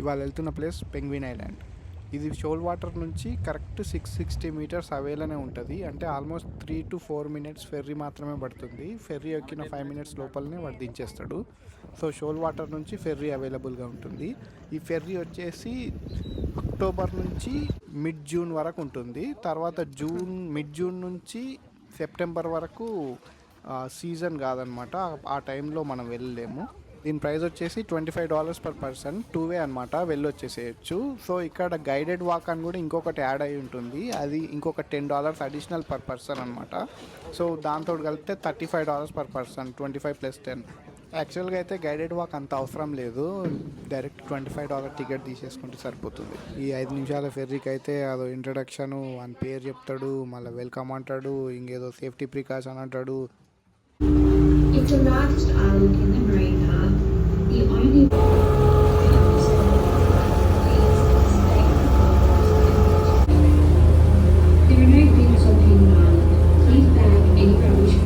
ఇవాళ వెళ్తున్న place penguin island. ఇది షోల్ వాటర్ నుంచి కరెక్ట్ 660 మీటర్స్ అవేలోనే ఉంటుంది. అంటే ఆల్మోస్ట్ 3 to 4 minutes ఫెర్రీ మాత్రమే పడుతుంది. ఫెర్రీ ఎక్కిన 5 minutes లోపలనే వాడు దించేస్తాడు. సో షోల్ వాటర్ నుంచి ఫెర్రీ అవైలబుల్గా ఉంటుంది. ఈ ఫెర్రీ వచ్చేసి అక్టోబర్ నుంచి మిడ్ జూన్ వరకు ఉంటుంది. తర్వాత మిడ్ జూన్ నుంచి సెప్టెంబర్ వరకు సీజన్ కాదనమాట. ఆ టైంలో మనం వెళ్ళలేము. దీని ప్రైస్ వచ్చేసి $25 per person, 2-way అనమాట, వెళ్ళొచ్చేసేయచ్చు. సో ఇక్కడ గైడెడ్ వాక్ అని కూడా ఇంకొకటి యాడ్ అయి ఉంటుంది. అది ఇంకొక $10 అడిషనల్ పర్ పర్సన్ అనమాట. సో దాంతో కలిపితే $35 per person, 25 + 10. యాక్చువల్గా అయితే గైడెడ్ వాక్ అంత అవసరం లేదు, డైరెక్ట్ $25 టికెట్ తీసేసుకుంటే సరిపోతుంది. ఈ 5 నిమిషాల ఫెర్రీకి అయితే అదో ఇంట్రడక్షను, అని పేరు చెప్తాడు, మళ్ళీ వెల్కమ్ అంటాడు, ఇంకేదో సేఫ్టీ ప్రికాషన్ అంటాడు. It's the largest island in the Marine Park. The only there are no beaches on Penguin Island. Please bag any rubbish.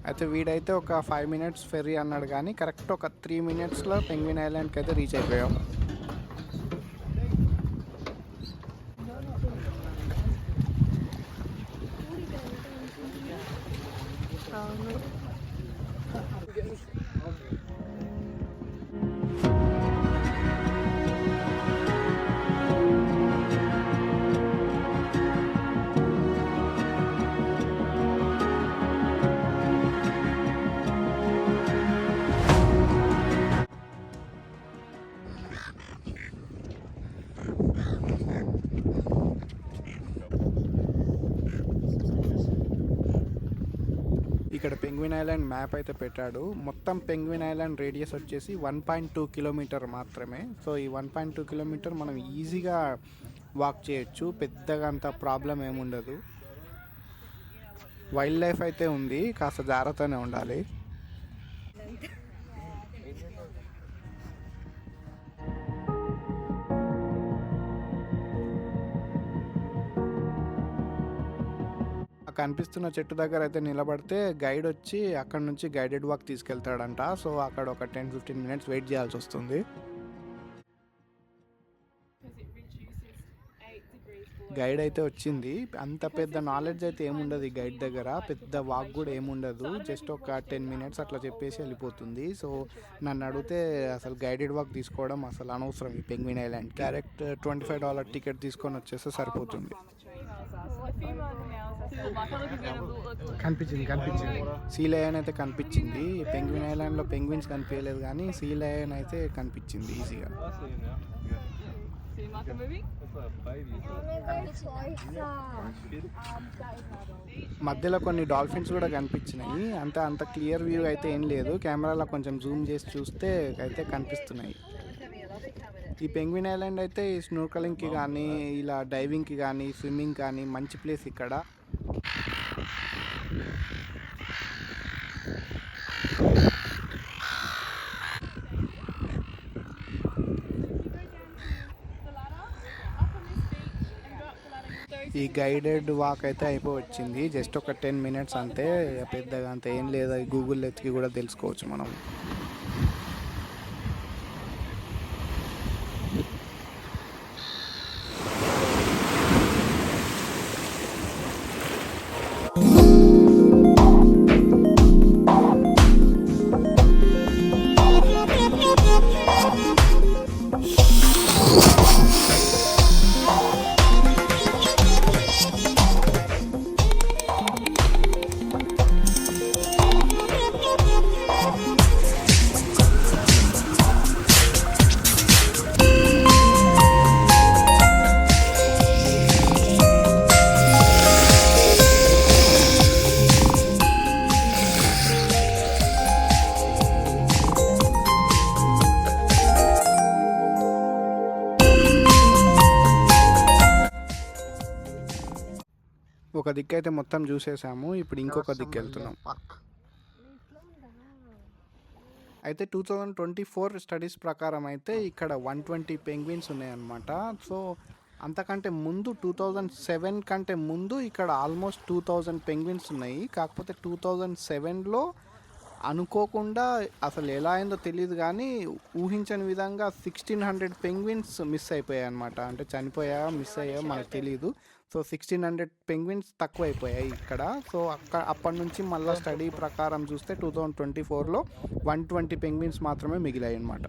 అయితే వీడైతే ఒక 5 minutes ఫెర్రీ అన్నాడు, కానీ కరెక్ట్ ఒక 3 minutesలో పెంగ్విన్ ఐలాండ్కి అయితే రీచ్ అయిపోయాం. ఇక్కడ పెంగ్విన్ ఐలాండ్ మ్యాప్ అయితే పెట్టాడు. మొత్తం పెంగ్విన్ ఐలాండ్ రేడియస్ వచ్చేసి 1.2 కిలోమీటర్ మాత్రమే. సో ఈ 1.2 కిలోమీటర్ మనం ఈజీగా వాక్ చేయొచ్చు, పెద్దగా అంత ప్రాబ్లం ఏముండదు. వైల్డ్ లైఫ్ అయితే ఉంది, కాస్త జాగ్రత్తనే ఉండాలి. కనిపిస్తున్న చెట్టు దగ్గర అయితే నిలబడితే గైడ్ వచ్చి అక్కడ నుంచి గైడెడ్ వాక్ తీసుకెళ్తాడంట. సో అక్కడ ఒక 10-15 minutes వెయిట్ చేయాల్సి వస్తుంది. గైడ్ అయితే వచ్చింది. అంత పెద్ద నాలెడ్జ్ అయితే ఏముండదు ఈ గైడ్ దగ్గర, పెద్ద వాక్ కూడా ఏముండదు, జస్ట్ ఒక 10 minutes అట్లా చెప్పేసి వెళ్ళిపోతుంది. సో నన్ను అడిగితే అసలు గైడెడ్ వాక్ తీసుకోవడం అసలు అనవసరం ఈ పెంగ్విన్ ఐలాండ్. డైరెక్ట్ $25 టికెట్ తీసుకొని వచ్చేస్తే సరిపోతుంది. కనిపించింది సీ లయన్ అయితే కనిపించింది. పెంగ్విన్ ఐలాండ్లో పెంగ్విన్స్ కనిపించలేదు, కానీ సీ లయన్ అయితే కనిపించింది ఈజీగా. మధ్యలో కొన్ని డాల్ఫిన్స్ కూడా కనిపించినాయి. అంత క్లియర్ వ్యూ అయితే ఏం లేదు, కెమెరాలో కొంచెం జూమ్ చేసి చూస్తే అయితే కనిపిస్తున్నాయి. ఈ పెంగ్విన్ ఐలాండ్ అయితే స్నోర్కలింగ్కి కానీ, ఇలా డైవింగ్కి కానీ, స్విమ్మింగ్ కానీ మంచి ప్లేస్ ఇక్కడ. ఈ గైడెడ్ వాక్ అయితే అయిపోవచ్చింది, జస్ట్ ఒక 10 minutes అంతే, పెద్దగా అంత ఏం లేదు. గూగుల్ ఎత్తికి కూడా తెలుసుకోవచ్చు మనం. ఒక దిక్కు అయితే మొత్తం చూసేసాము, ఇప్పుడు ఇంకొక దిక్కు వెళ్తున్నాం. అయితే 2024 స్టడీస్ ప్రకారం అయితే ఇక్కడ 120 పెంగ్విన్స్ ఉన్నాయన్నమాట. సో అంతకంటే ముందు 2007 కంటే ముందు ఇక్కడ ఆల్మోస్ట్ 2000 పెంగ్విన్స్ ఉన్నాయి. కాకపోతే 2007లో అనుకోకుండా అసలు ఎలా అయిందో తెలియదు కానీ ఊహించని విధంగా 1600 పెంగ్విన్స్ మిస్ అయిపోయాయి అనమాట. అంటే చనిపోయా మిస్ అయ్యా మనకు తెలియదు. సో 1600 పెంగ్విన్స్ తక్కువ అయిపోయాయి ఇక్కడ. సో అప్పటి నుంచి మళ్ళీ స్టడీ ప్రకారం చూస్తే 2024లో 120 పెంగ్విన్స్ మాత్రమే మిగిలాయి అనమాట.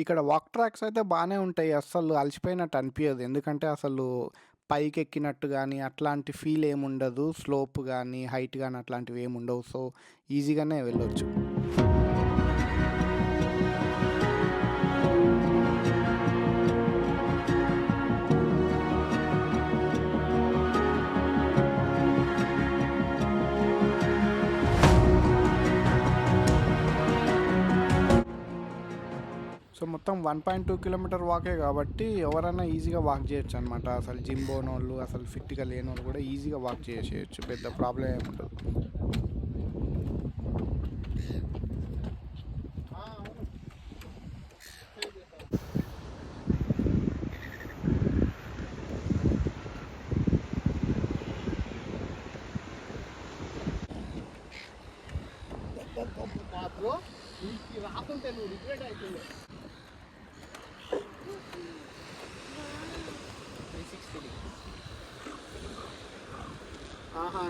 ఇక్కడ వాక్ ట్రాక్స్ అయితే బాగానే ఉంటాయి, అస్సలు అలసిపోయినట్టు అనిపించదు. ఎందుకంటే అసలు పైకి ఎక్కినట్టు కానీ అట్లాంటి ఫీల్ ఏముండదు. స్లోప్ కానీ హైట్ కానీ అట్లాంటివి ఏముండవు. సో ఈజీగానే వెళ్ళొచ్చు. సో మొత్తం 1.2 కిలోమీటర్ వాకే కాబట్టి ఎవరైనా ఈజీగా వాక్ చేయొచ్చు అనమాట. అసలు జిమ్ పోనోళ్ళు, అసలు ఫిట్గా లేనోళ్ళు కూడా ఈజీగా వాక్ చేసేయచ్చు, పెద్ద ప్రాబ్లం ఏముండదు.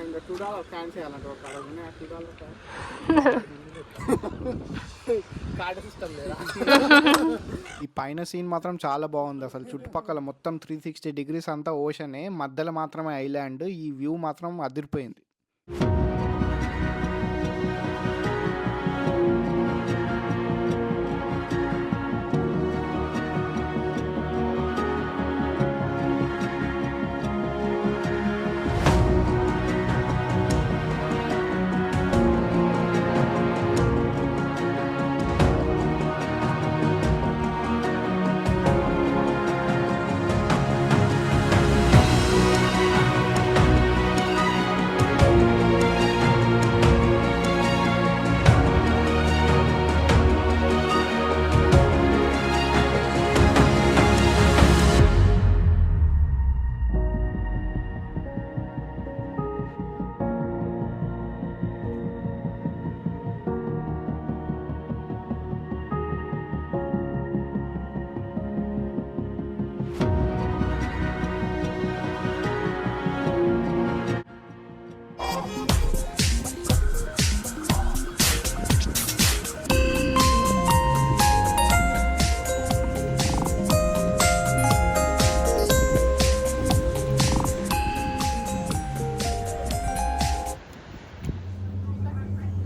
ఇంకా $2 స్కాన్ చేయాలంటే ఒక కార్డ్ సిస్టమ్ లేదా. ఈ పైన సీన్ మాత్రం చాలా బాగుంది. అసలు చుట్టుపక్కల మొత్తం 360 డిగ్రీస్ అంతా ఓషనే, మధ్యలో మాత్రమే ఐలాండ్. ఈ వ్యూ మాత్రం అదిరిపోయింది.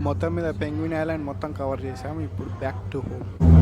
మొత్తం మీద పెంగ్విన్ ఐలాండ్ మొత్తం కవర్ చేసాము. ఇప్పుడు బ్యాక్ టు హోమ్.